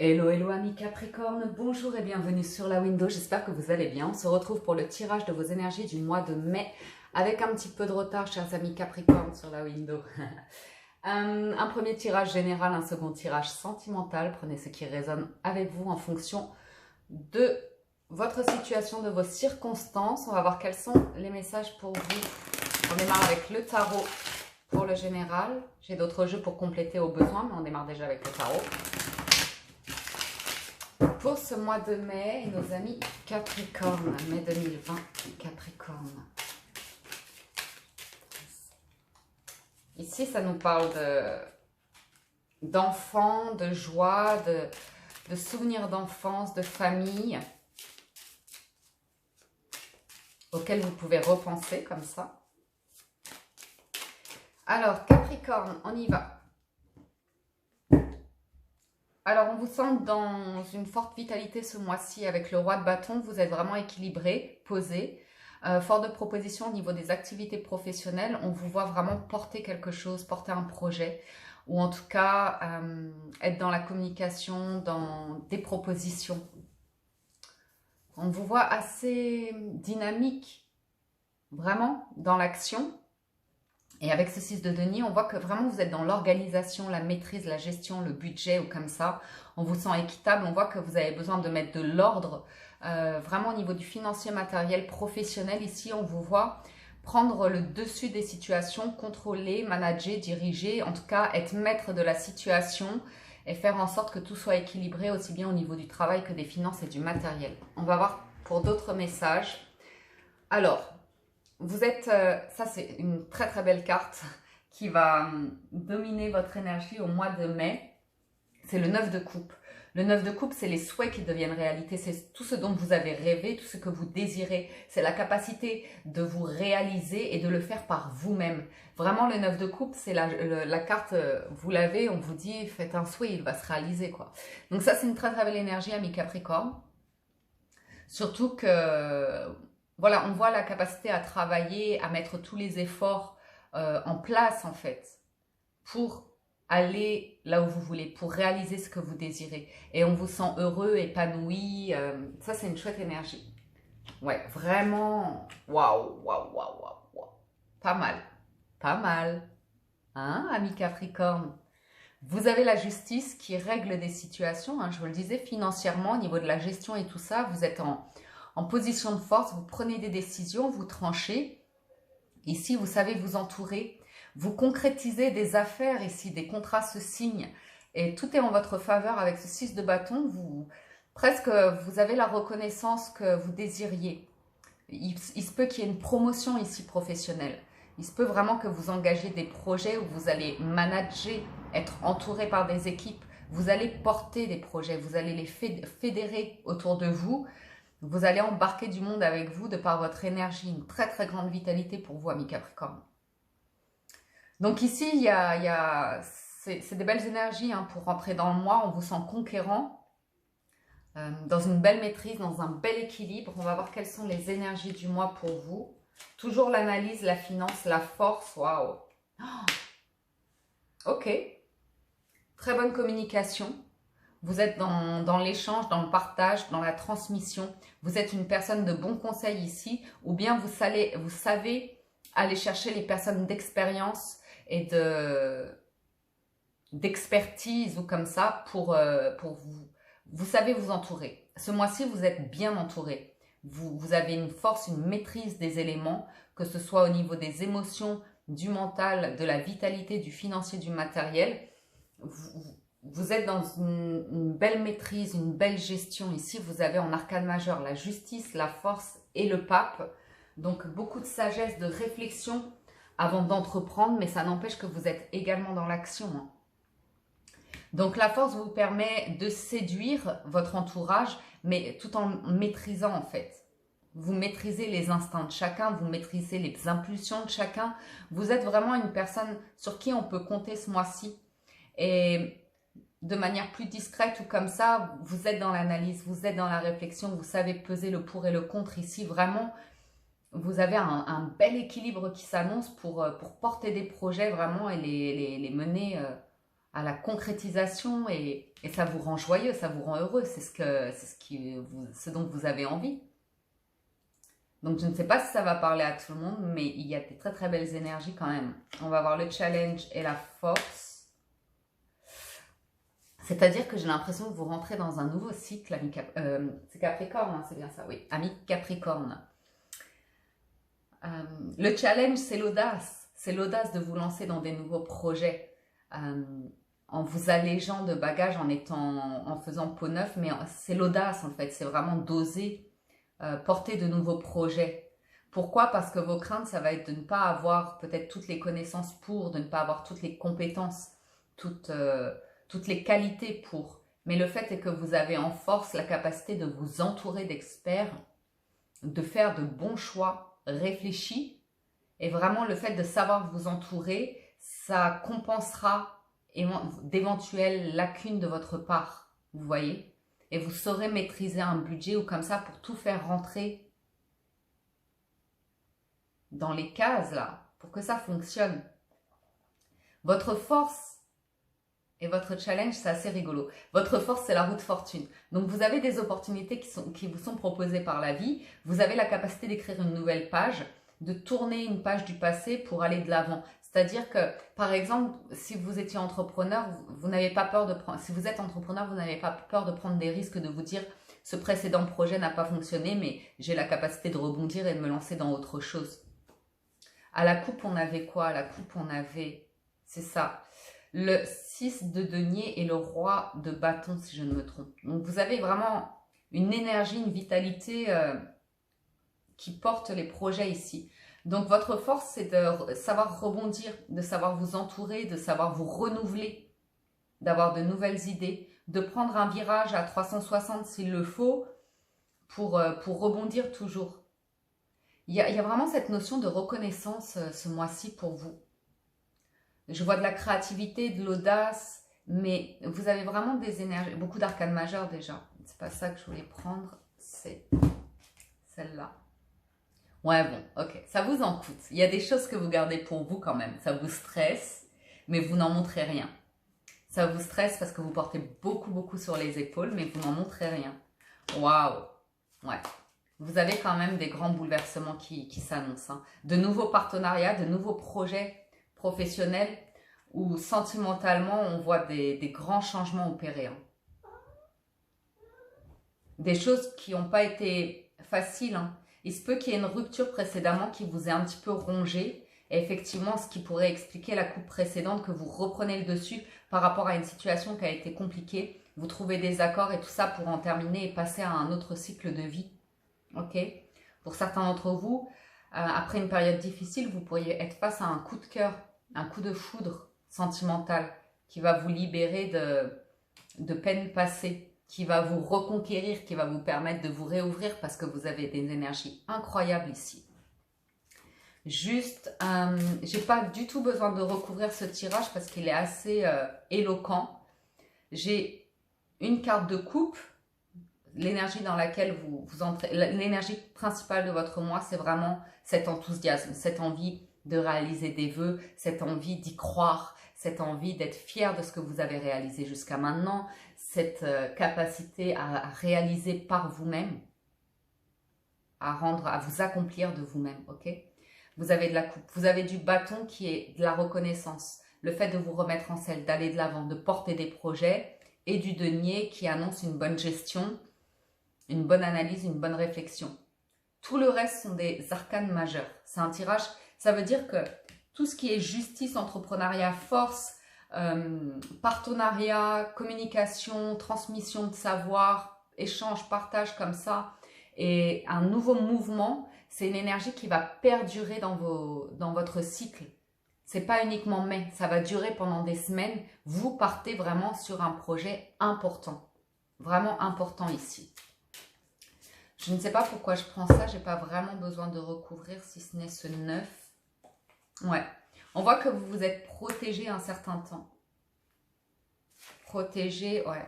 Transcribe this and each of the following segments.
Hello, hello amis Capricorne, bonjour et bienvenue sur la window, j'espère que vous allez bien. On se retrouve pour le tirage de vos énergies du mois de mai, avec un petit peu de retard chers amis Capricorne sur la window. Un premier tirage général, un second tirage sentimental, prenez ce qui résonne avec vous en fonction de votre situation, de vos circonstances. On va voir quels sont les messages pour vous. On démarre avec le tarot pour le général. J'ai d'autres jeux pour compléter au besoin, mais on démarre déjà avec le tarot. Pour ce mois de mai, nos amis Capricorne, mai 2020, Capricorne. Ici, ça nous parle d'enfants, de joie, de souvenirs d'enfance, de famille, auxquels vous pouvez repenser comme ça. Alors, Capricorne, on y va. Alors, on vous sent dans une forte vitalité ce mois-ci avec le roi de bâton. Vous êtes vraiment équilibré, posé, fort de propositions au niveau des activités professionnelles. On vous voit vraiment porter quelque chose, porter un projet ou en tout cas être dans la communication, dans des propositions. On vous voit assez dynamique, vraiment, dans l'action. Et avec ce 6 de denier, on voit que vraiment vous êtes dans l'organisation, la maîtrise, la gestion, le budget ou comme ça. On vous sent équitable, on voit que vous avez besoin de mettre de l'ordre vraiment au niveau du financier, matériel, professionnel. Ici, on vous voit prendre le dessus des situations, contrôler, manager, diriger, en tout cas être maître de la situation et faire en sorte que tout soit équilibré aussi bien au niveau du travail que des finances et du matériel. On va voir pour d'autres messages. Alors, vous êtes, ça c'est une très très belle carte qui va dominer votre énergie au mois de mai. C'est le 9 de coupe. Le 9 de coupe, c'est les souhaits qui deviennent réalité. C'est tout ce dont vous avez rêvé, tout ce que vous désirez. C'est la capacité de vous réaliser et de le faire par vous-même. Vraiment, le 9 de coupe, c'est la carte, vous l'avez, on vous dit, faites un souhait, il va se réaliser, quoi. Donc ça, c'est une très très belle énergie, amis Capricorne. Surtout que... Voilà, on voit la capacité à travailler, à mettre tous les efforts en place en fait pour aller là où vous voulez, pour réaliser ce que vous désirez. Et on vous sent heureux, épanoui. Ça, c'est une chouette énergie. Ouais, vraiment. Waouh, waouh, waouh, waouh, waouh. Pas mal. Pas mal. Hein, ami Capricorne? Vous avez la justice qui règle des situations. Hein, je vous le disais, financièrement, au niveau de la gestion et tout ça, vous êtes en position de force, vous prenez des décisions, vous tranchez. Ici, vous savez vous entourer. Vous concrétisez des affaires ici, des contrats se signent. Et tout est en votre faveur avec ce 6 de bâton. Presque, vous avez la reconnaissance que vous désiriez. Il se peut qu'il y ait une promotion ici professionnelle. Il se peut vraiment que vous engagez des projets où vous allez manager, être entouré par des équipes. Vous allez porter des projets, vous allez les fédérer autour de vous. Vous allez embarquer du monde avec vous de par votre énergie, une très très grande vitalité pour vous, amis Capricorne. Donc ici, c'est des belles énergies hein, pour rentrer dans le mois. On vous sent conquérant, dans une belle maîtrise, dans un bel équilibre. On va voir quelles sont les énergies du mois pour vous. Toujours l'analyse, la finance, la force. Waouh! Ok. Très bonne communication. Vous êtes dans l'échange, dans le partage, dans la transmission. Vous êtes une personne de bon conseil ici, ou bien vous savez aller chercher les personnes d'expérience et d'expertise ou comme ça pour vous. Vous savez vous entourer. Ce mois-ci, vous êtes bien entouré. Vous avez une force, une maîtrise des éléments, que ce soit au niveau des émotions, du mental, de la vitalité, du financier, du matériel. Vous êtes dans une belle maîtrise, une belle gestion. Ici, vous avez en arcane majeur la justice, la force et le pape. Donc, beaucoup de sagesse, de réflexion avant d'entreprendre, mais ça n'empêche que vous êtes également dans l'action. Hein. Donc, la force vous permet de séduire votre entourage, mais tout en maîtrisant en fait. Vous maîtrisez les instincts de chacun, vous maîtrisez les impulsions de chacun. Vous êtes vraiment une personne sur qui on peut compter ce mois-ci. Et de manière plus discrète ou comme ça, vous êtes dans l'analyse, vous êtes dans la réflexion, vous savez peser le pour et le contre. Ici, vraiment, vous avez un bel équilibre qui s'annonce pour porter des projets vraiment et les mener à la concrétisation et ça vous rend joyeux, ça vous rend heureux. C'est ce dont vous avez envie. Donc, je ne sais pas si ça va parler à tout le monde, mais il y a des très très belles énergies quand même. On va voir le challenge et la force. C'est-à-dire que j'ai l'impression que vous rentrez dans un nouveau cycle, ami c'est Capricorne, hein, c'est bien ça, oui, ami Capricorne. Le challenge, c'est l'audace. C'est l'audace de vous lancer dans des nouveaux projets. En vous allégeant de bagages, en faisant peau neuve, mais c'est l'audace en fait, c'est vraiment d'oser porter de nouveaux projets. Pourquoi? Parce que vos craintes, ça va être de ne pas avoir peut-être toutes les connaissances pour, de ne pas avoir toutes les compétences, toutes les qualités pour. Mais le fait est que vous avez en force la capacité de vous entourer d'experts, de faire de bons choix réfléchis, et vraiment le fait de savoir vous entourer, ça compensera d'éventuelles lacunes de votre part, vous voyez, et vous saurez maîtriser un budget ou comme ça pour tout faire rentrer dans les cases là, pour que ça fonctionne. Votre force et votre challenge, c'est assez rigolo. Votre force, c'est la route fortune. Donc vous avez des opportunités qui vous sont proposées par la vie, vous avez la capacité d'écrire une nouvelle page, de tourner une page du passé pour aller de l'avant. C'est-à-dire que, par exemple, si vous étiez entrepreneur, vous n'avez pas peur de prendre. Si vous êtes entrepreneur, vous n'avez pas peur de prendre des risques, de vous dire ce précédent projet n'a pas fonctionné, mais j'ai la capacité de rebondir et de me lancer dans autre chose. À la coupe, on avait quoi? À la coupe, on avait, c'est ça, le 6 de denier et le roi de bâton, si je ne me trompe. Donc vous avez vraiment une énergie, une vitalité qui porte les projets ici. Donc, votre force, c'est de savoir rebondir, de savoir vous entourer, de savoir vous renouveler, d'avoir de nouvelles idées, de prendre un virage à 360 s'il le faut pour rebondir toujours. Il y a vraiment cette notion de reconnaissance ce mois-ci pour vous. Je vois de la créativité, de l'audace, mais vous avez vraiment des énergies, beaucoup d'arcanes majeures déjà. C'est pas ça que je voulais prendre, c'est celle-là. Ouais, bon, ok, ça vous en coûte. Il y a des choses que vous gardez pour vous quand même. Ça vous stresse, mais vous n'en montrez rien. Ça vous stresse parce que vous portez beaucoup, beaucoup sur les épaules, mais vous n'en montrez rien. Waouh! Ouais. Vous avez quand même des grands bouleversements qui s'annoncent. Hein. De nouveaux partenariats, de nouveaux projets professionnels où sentimentalement, on voit des grands changements opérés. Hein. Des choses qui n'ont pas été faciles, hein. Il se peut qu'il y ait une rupture précédemment qui vous ait un petit peu rongé. Et effectivement, ce qui pourrait expliquer la coupe précédente, que vous reprenez le dessus par rapport à une situation qui a été compliquée. Vous trouvez des accords et tout ça pour en terminer et passer à un autre cycle de vie. Ok? Pour certains d'entre vous, après une période difficile, vous pourriez être face à un coup de cœur, un coup de foudre sentimental qui va vous libérer de peines passées, qui va vous reconquérir, qui va vous permettre de vous réouvrir parce que vous avez des énergies incroyables ici. Juste, j'ai pas du tout besoin de recouvrir ce tirage parce qu'il est assez éloquent. J'ai une carte de coupe, l'énergie dans laquelle vous entrez, l'énergie principale de votre mois, c'est vraiment cet enthousiasme, cette envie de réaliser des vœux, cette envie d'y croire, cette envie d'être fier de ce que vous avez réalisé jusqu'à maintenant, cette capacité à réaliser par vous-même, à vous accomplir de vous-même, ok? Vous avez de la coupe, vous avez du bâton qui est de la reconnaissance, le fait de vous remettre en selle, d'aller de l'avant, de porter des projets, et du denier qui annonce une bonne gestion, une bonne analyse, une bonne réflexion. Tout le reste sont des arcanes majeures. C'est un tirage, ça veut dire que tout ce qui est justice, entrepreneuriat, force, partenariat, communication, transmission de savoir, échange, partage comme ça, et un nouveau mouvement, c'est une énergie qui va perdurer dans votre cycle. C'est pas uniquement mai, ça va durer pendant des semaines. Vous partez vraiment sur un projet important, vraiment important ici. Je ne sais pas pourquoi je prends ça, j'ai pas vraiment besoin de recouvrir si ce n'est ce 9. Ouais, on voit que vous vous êtes protégé un certain temps. Protégé, ouais.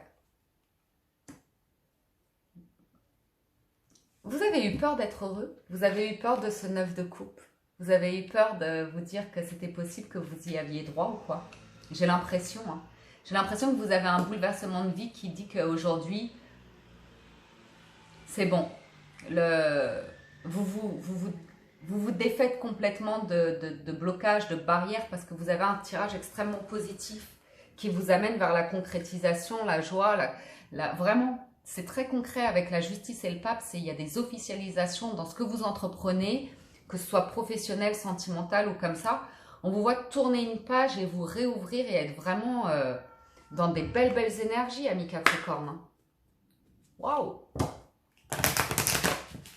Vous avez eu peur d'être heureux? Vous avez eu peur de ce 9 de coupe? Vous avez eu peur de vous dire que c'était possible, que vous y aviez droit ou quoi? J'ai l'impression, hein. J'ai l'impression que vous avez un bouleversement de vie qui dit qu'aujourd'hui, c'est bon. Le, vous vous défaites complètement de blocage, de barrières, parce que vous avez un tirage extrêmement positif qui vous amène vers la concrétisation, la joie, vraiment, c'est très concret avec la justice et le pape. Il y a des officialisations dans ce que vous entreprenez, que ce soit professionnel, sentimental ou comme ça. On vous voit tourner une page et vous réouvrir et être vraiment dans des belles énergies, amis Capricorne. Waouh!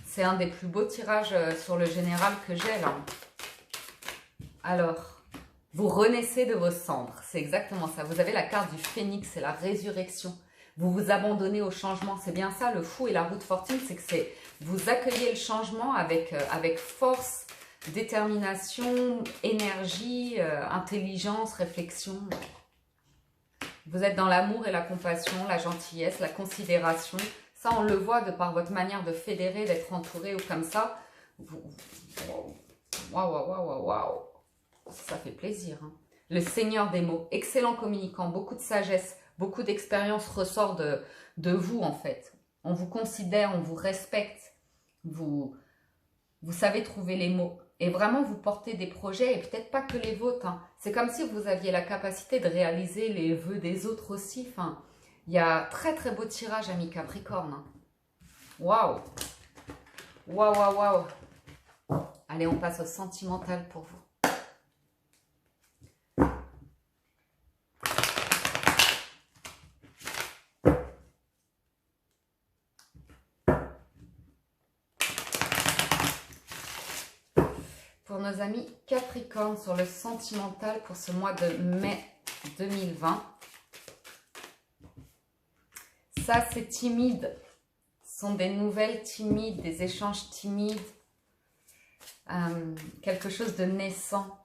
C'est un des plus beaux tirages sur le général que j'ai là. Alors, vous renaissez de vos cendres. C'est exactement ça. Vous avez la carte du phénix, c'est la résurrection. Vous vous abandonnez au changement. C'est bien ça, le fou et la roue de fortune, c'est que vous accueillez le changement avec force, détermination, énergie, intelligence, réflexion. Vous êtes dans l'amour et la compassion, la gentillesse, la considération. Ça, on le voit de par votre manière de fédérer, d'être entouré ou comme ça. Waouh. Ça fait plaisir. Hein. Le seigneur des mots, excellent communicant, beaucoup de sagesse, beaucoup d'expérience ressort de vous en fait. On vous considère, on vous respecte, vous savez trouver les mots. Et vraiment, vous portez des projets, et peut-être pas que les vôtres. Hein. C'est comme si vous aviez la capacité de réaliser les vœux des autres aussi. Enfin, il y a très très beau tirage, amis Capricorne. Waouh. Waouh. Allez, on passe au sentimental pour vous. Pour nos amis Capricorne sur le sentimental pour ce mois de mai 2020. Ça, c'est timide. Ce sont des nouvelles timides, des échanges timides. Quelque chose de naissant.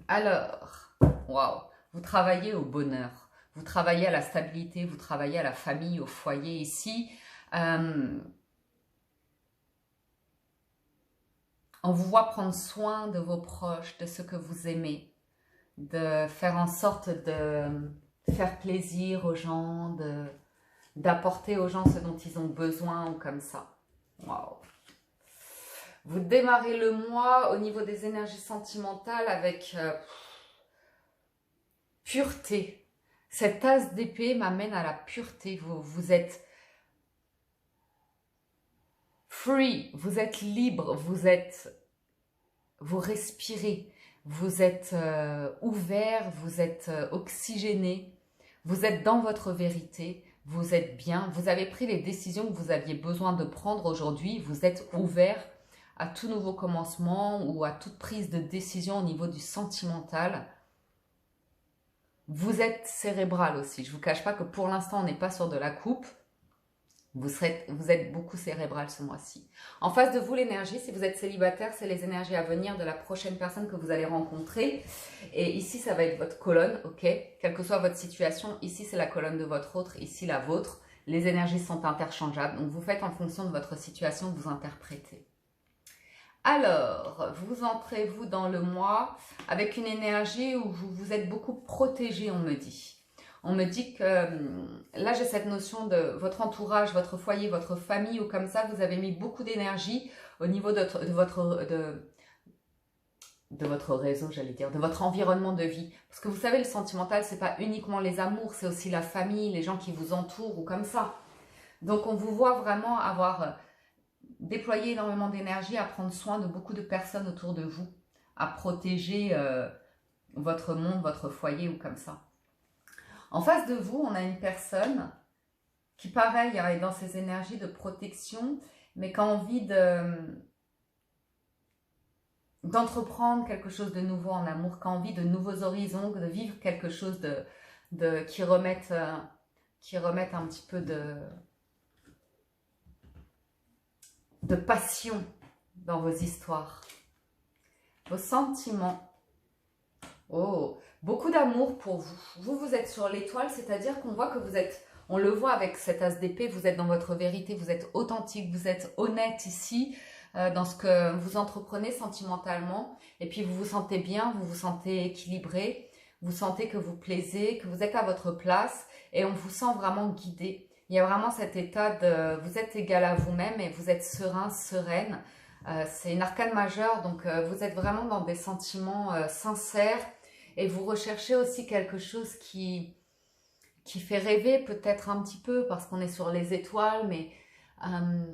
Alors, waouh, vous travaillez au bonheur. Vous travaillez à la stabilité, vous travaillez à la famille, au foyer ici. On vous voit prendre soin de vos proches, de ceux que vous aimez, de faire en sorte de faire plaisir aux gens, d'apporter aux gens ce dont ils ont besoin ou comme ça. Waouh. Vous démarrez le mois au niveau des énergies sentimentales avec pureté. Cette as d'épée m'amène à la pureté. Vous êtes free, vous êtes libre, vous respirez, vous êtes ouvert, vous êtes oxygéné, vous êtes dans votre vérité, vous êtes bien, vous avez pris les décisions que vous aviez besoin de prendre aujourd'hui, vous êtes ouvert à tout nouveau commencement ou à toute prise de décision au niveau du sentimental. Vous êtes cérébral aussi. Je ne vous cache pas que pour l'instant, on n'est pas sur de la coupe. Vous êtes beaucoup cérébral ce mois-ci. En face de vous, l'énergie, si vous êtes célibataire, c'est les énergies à venir de la prochaine personne que vous allez rencontrer. Et ici, ça va être votre colonne, ok? Quelle que soit votre situation, ici, c'est la colonne de votre autre, ici, la vôtre. Les énergies sont interchangeables. Donc, vous faites en fonction de votre situation, vous interprétez. Alors, vous entrez, vous, dans le mois avec une énergie où vous êtes beaucoup protégé, on me dit. On me dit que, là, j'ai cette notion de votre entourage, votre foyer, votre famille, ou comme ça, vous avez mis beaucoup d'énergie au niveau de votre réseau, j'allais dire, de votre environnement de vie. Parce que vous savez, le sentimental, c'est pas uniquement les amours, c'est aussi la famille, les gens qui vous entourent, ou comme ça. Donc, on vous voit vraiment avoir déployer énormément d'énergie à prendre soin de beaucoup de personnes autour de vous, à protéger votre monde, votre foyer ou comme ça. En face de vous, on a une personne qui, pareil, est dans ses énergies de protection, mais qui a envie d'entreprendre quelque chose de nouveau en amour, qui a envie de nouveaux horizons, de vivre quelque chose qui remette un petit peu de passion dans vos histoires, vos sentiments. Oh, beaucoup d'amour pour vous. Vous êtes sur l'étoile, c'est-à-dire qu'on voit que vous êtes, on le voit avec cette as d'épée, vous êtes dans votre vérité, vous êtes authentique, vous êtes honnête ici. dans ce que vous entreprenez sentimentalement. Et puis vous vous sentez bien, vous vous sentez équilibré, vous sentez que vous plaisez, que vous êtes à votre place et on vous sent vraiment guidé. Il y a vraiment cet état de vous êtes égal à vous-même et vous êtes serein, sereine. C'est une arcane majeure, donc vous êtes vraiment dans des sentiments sincères et vous recherchez aussi quelque chose qui fait rêver peut-être un petit peu parce qu'on est sur les étoiles, mais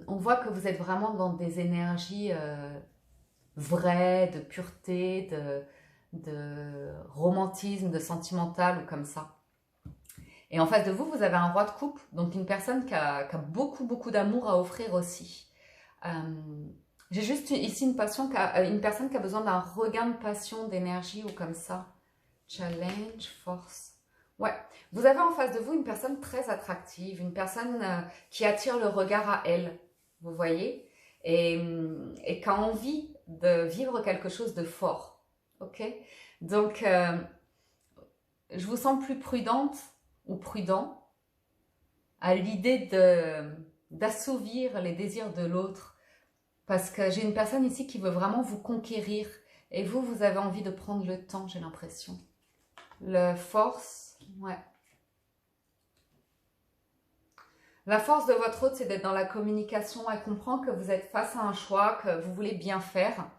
on voit que vous êtes vraiment dans des énergies vraies, de pureté, de romantisme, de sentimental ou comme ça. Et en face de vous, vous avez un roi de coupe, donc une personne qui a beaucoup, beaucoup d'amour à offrir aussi. J'ai juste ici une personne qui a besoin d'un regain de passion, d'énergie ou comme ça. Challenge, force. Ouais, vous avez en face de vous une personne très attractive, une personne qui attire le regard à elle, vous voyez, et qui a envie de vivre quelque chose de fort, ok? Donc, je vous sens plus prudente ou prudent à l'idée d'assouvir les désirs de l'autre, parce que j'ai une personne ici qui veut vraiment vous conquérir, et vous avez envie de prendre le temps, j'ai l'impression. La force, ouais. La force de votre hôte, c'est d'être dans la communication. Elle comprend que vous êtes face à un choix, que vous voulez bien faire.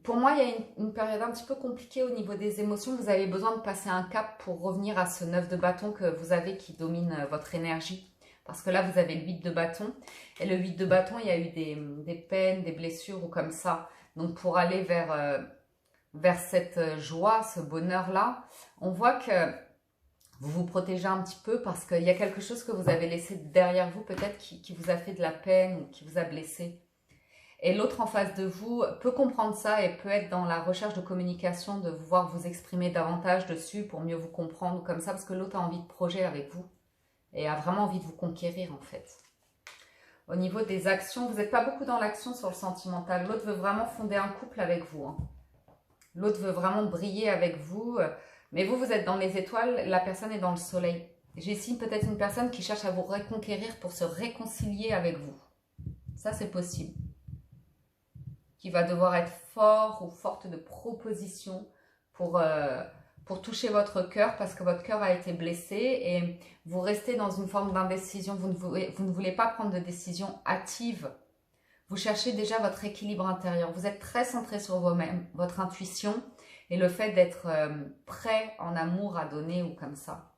Pour moi, il y a une période un petit peu compliquée au niveau des émotions. Vous avez besoin de passer un cap pour revenir à ce 9 de bâton que vous avez qui domine votre énergie. Parce que là, vous avez le 8 de bâton. Et le 8 de bâton, il y a eu des peines, des blessures ou comme ça. Donc, pour aller vers cette joie, ce bonheur-là, on voit que vous vous protégez un petit peu parce qu'il y a quelque chose que vous avez laissé derrière vous, peut-être qui vous a fait de la peine ou qui vous a blessé. Et l'autre en face de vous peut comprendre ça et peut être dans la recherche de communication, de voir vous exprimer davantage dessus pour mieux vous comprendre comme ça, parce que l'autre a envie de projet avec vous et a vraiment envie de vous conquérir en fait. Au niveau des actions, vous n'êtes pas beaucoup dans l'action sur le sentimental. L'autre veut vraiment fonder un couple avec vous. Hein. L'autre veut vraiment briller avec vous. Mais vous êtes dans les étoiles, la personne est dans le soleil. J'ai ici peut-être une personne qui cherche à vous reconquérir pour se réconcilier avec vous. Ça, c'est possible. Qui va devoir être fort ou forte de propositions pour toucher votre cœur parce que votre cœur a été blessé et vous restez dans une forme d'indécision. Vous ne voulez pas prendre de décision hâtive. Vous cherchez déjà votre équilibre intérieur. Vous êtes très centré sur vous-même, votre intuition et le fait d'être prêt en amour à donner ou comme ça.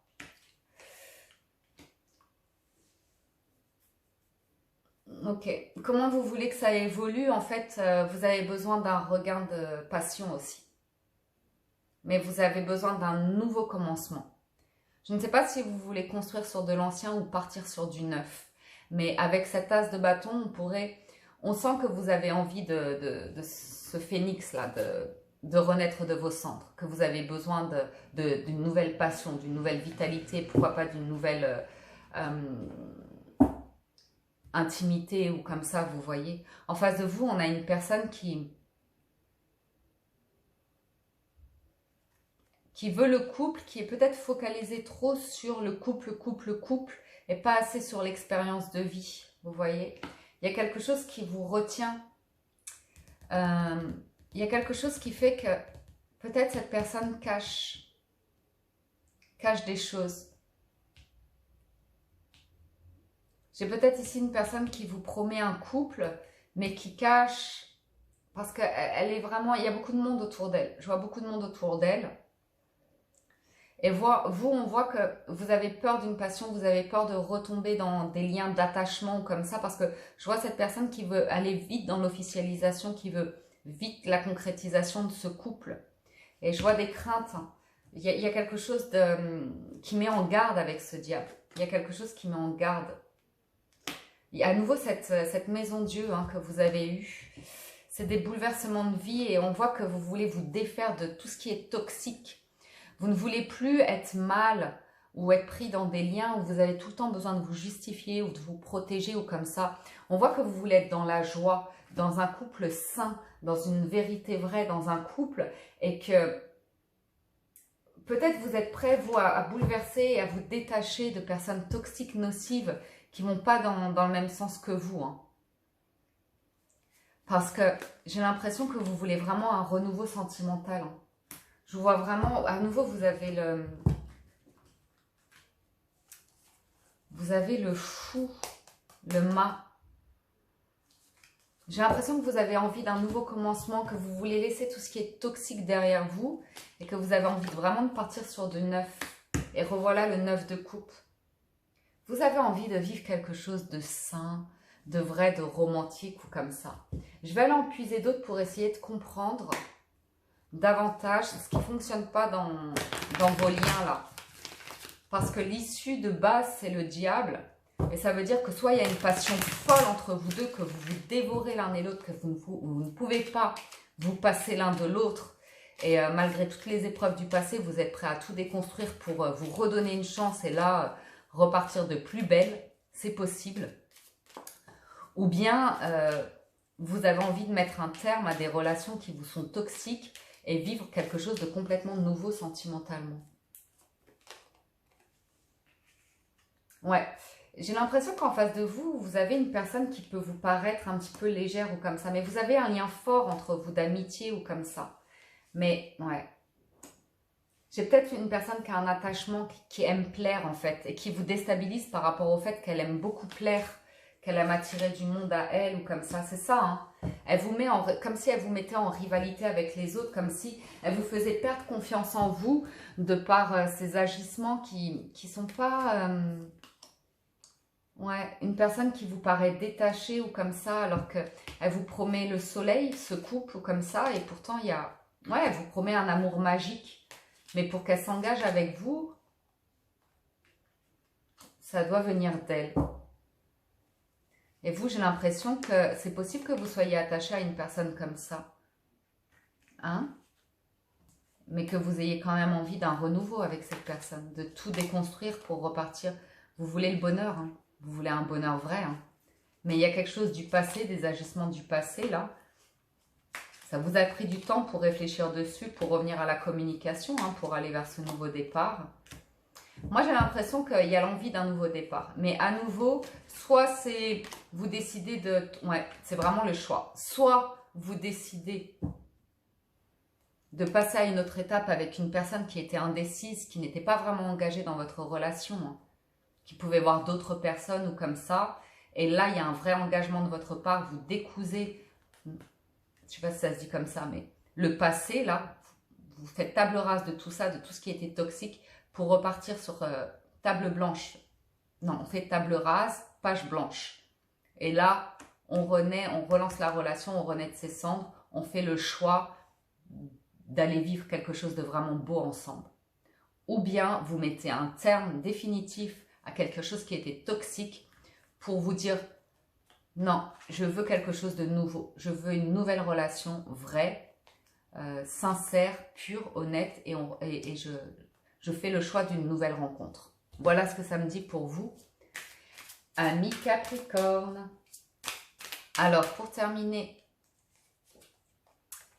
Ok. Comment vous voulez que ça évolue? En fait, vous avez besoin d'un regain de passion aussi. Mais vous avez besoin d'un nouveau commencement. Je ne sais pas si vous voulez construire sur de l'ancien ou partir sur du neuf. Mais avec cette as de bâton, on sent que vous avez envie de ce phénix-là, de renaître de vos cendres, que vous avez besoin d'une nouvelle passion, d'une nouvelle vitalité, pourquoi pas d'une nouvelle intimité ou comme ça, vous voyez. En face de vous, on a une personne qui veut le couple, qui est peut-être focalisé trop sur le couple, et pas assez sur l'expérience de vie, vous voyez. Il y a quelque chose qui vous retient. Il y a quelque chose qui fait que peut-être cette personne cache des choses. J'ai peut-être ici une personne qui vous promet un couple, mais qui cache, parce qu'elle est vraiment, il y a beaucoup de monde autour d'elle. Je vois beaucoup de monde autour d'elle. Et vous, on voit que vous avez peur d'une passion, vous avez peur de retomber dans des liens d'attachement comme ça, parce que je vois cette personne qui veut aller vite dans l'officialisation, qui veut vite la concrétisation de ce couple. Et je vois des craintes. Il y a quelque chose qui met en garde avec ce diable. Il y a quelque chose qui met en garde. Il y a à nouveau cette maison Dieu que vous avez eue. C'est des bouleversements de vie et on voit que vous voulez vous défaire de tout ce qui est toxique. Vous ne voulez plus être mal ou être pris dans des liens où vous avez tout le temps besoin de vous justifier ou de vous protéger ou comme ça. On voit que vous voulez être dans la joie, dans un couple sain, dans une vérité vraie, dans un couple et que peut-être vous êtes prêt, vous, à bouleverser et à vous détacher de personnes toxiques, nocives qui vont pas dans le même sens que vous. Hein. Parce que j'ai l'impression que vous voulez vraiment un renouveau sentimental. Hein. Je vous vois vraiment, à nouveau, vous avez le fou, le mât. J'ai l'impression que vous avez envie d'un nouveau commencement, que vous voulez laisser tout ce qui est toxique derrière vous et que vous avez envie vraiment de partir sur du neuf. Et revoilà le 9 de coupe. Vous avez envie de vivre quelque chose de sain, de vrai, de romantique ou comme ça. Je vais aller en puiser d'autres pour essayer de comprendre davantage ce qui ne fonctionne pas dans vos liens là. Parce que l'issue de base, c'est le diable. Et ça veut dire que soit il y a une passion folle entre vous deux, que vous vous dévorez l'un et l'autre, que vous ne pouvez pas vous passer l'un de l'autre. Et malgré toutes les épreuves du passé, vous êtes prêt à tout déconstruire pour vous redonner une chance et là, repartir de plus belle. C'est possible. Ou bien, vous avez envie de mettre un terme à des relations qui vous sont toxiques et vivre quelque chose de complètement nouveau sentimentalement. Ouais. J'ai l'impression qu'en face de vous, vous avez une personne qui peut vous paraître un petit peu légère ou comme ça. Mais vous avez un lien fort entre vous d'amitié ou comme ça. Mais, ouais. J'ai peut-être une personne qui a un attachement qui aime plaire en fait. Et qui vous déstabilise par rapport au fait qu'elle aime beaucoup plaire. Qu'elle aime attirer du monde à elle ou comme ça. C'est ça, hein. Elle vous met comme si elle vous mettait en rivalité avec les autres. Comme si elle vous faisait perdre confiance en vous. De par ses agissements qui sont pas... Ouais, une personne qui vous paraît détachée ou comme ça, alors qu'elle vous promet le soleil, ce couple ou comme ça, et pourtant il y a... Ouais, elle vous promet un amour magique, mais pour qu'elle s'engage avec vous, ça doit venir d'elle. Et vous, j'ai l'impression que c'est possible que vous soyez attaché à une personne comme ça. Hein? Mais que vous ayez quand même envie d'un renouveau avec cette personne, de tout déconstruire pour repartir. Vous voulez le bonheur, hein? Vous voulez un bonheur vrai, hein. Mais il y a quelque chose du passé, des agissements du passé, là. Ça vous a pris du temps pour réfléchir dessus, pour revenir à la communication, hein, pour aller vers ce nouveau départ. Moi, j'ai l'impression qu'il y a l'envie d'un nouveau départ. Mais à nouveau, soit c'est... Vous décidez de... Ouais, c'est vraiment le choix. Soit vous décidez de passer à une autre étape avec une personne qui était indécise, qui n'était pas vraiment engagée dans votre relation, hein, qui pouvait voir d'autres personnes ou comme ça. Et là, il y a un vrai engagement de votre part. Vous décousez, je ne sais pas si ça se dit comme ça, mais le passé, là, vous faites table rase de tout ça, de tout ce qui était toxique, pour repartir sur table blanche. Non, on fait table rase, page blanche. Et là, on relance la relation, on renaît de ses cendres, on fait le choix d'aller vivre quelque chose de vraiment beau ensemble. Ou bien, vous mettez un terme définitif à quelque chose qui était toxique pour vous dire non, je veux quelque chose de nouveau, je veux une nouvelle relation vraie, sincère, pure, honnête et je fais le choix d'une nouvelle rencontre. Voilà ce que ça me dit pour vous, amis Capricorne. Alors pour terminer,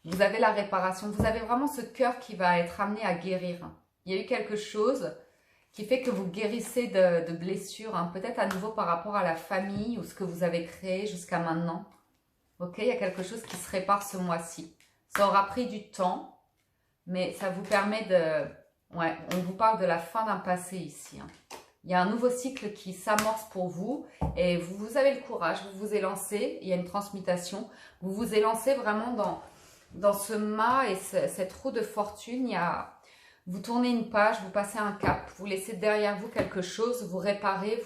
vous avez la réparation, vous avez vraiment ce cœur qui va être amené à guérir. Il y a eu quelque chose qui fait que vous guérissez de blessures, hein, peut-être à nouveau par rapport à la famille ou ce que vous avez créé jusqu'à maintenant. Ok, il y a quelque chose qui se répare ce mois-ci. Ça aura pris du temps, mais ça vous permet de... Ouais, on vous parle de la fin d'un passé ici. Hein. Il y a un nouveau cycle qui s'amorce pour vous et vous avez le courage, vous vous élancez, il y a une transmutation. Vous vous élancez vraiment dans ce mât et cette roue de fortune, il y a... Vous tournez une page, vous passez un cap, vous laissez derrière vous quelque chose, vous réparez,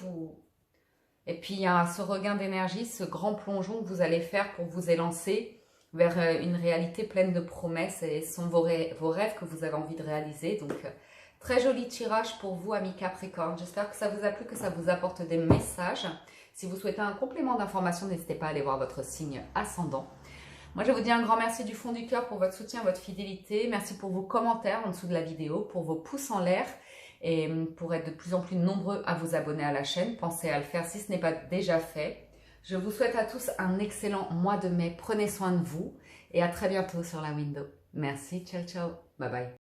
et puis il y a ce regain d'énergie, ce grand plongeon que vous allez faire pour vous élancer vers une réalité pleine de promesses et ce sont vos rêves que vous avez envie de réaliser. Donc, très joli tirage pour vous, amis Capricorne. J'espère que ça vous a plu, que ça vous apporte des messages. Si vous souhaitez un complément d'information, n'hésitez pas à aller voir votre signe ascendant. Moi, je vous dis un grand merci du fond du cœur pour votre soutien, votre fidélité. Merci pour vos commentaires en dessous de la vidéo, pour vos pouces en l'air et pour être de plus en plus nombreux à vous abonner à la chaîne. Pensez à le faire si ce n'est pas déjà fait. Je vous souhaite à tous un excellent mois de mai. Prenez soin de vous et à très bientôt sur la window. Merci, ciao, ciao. Bye bye.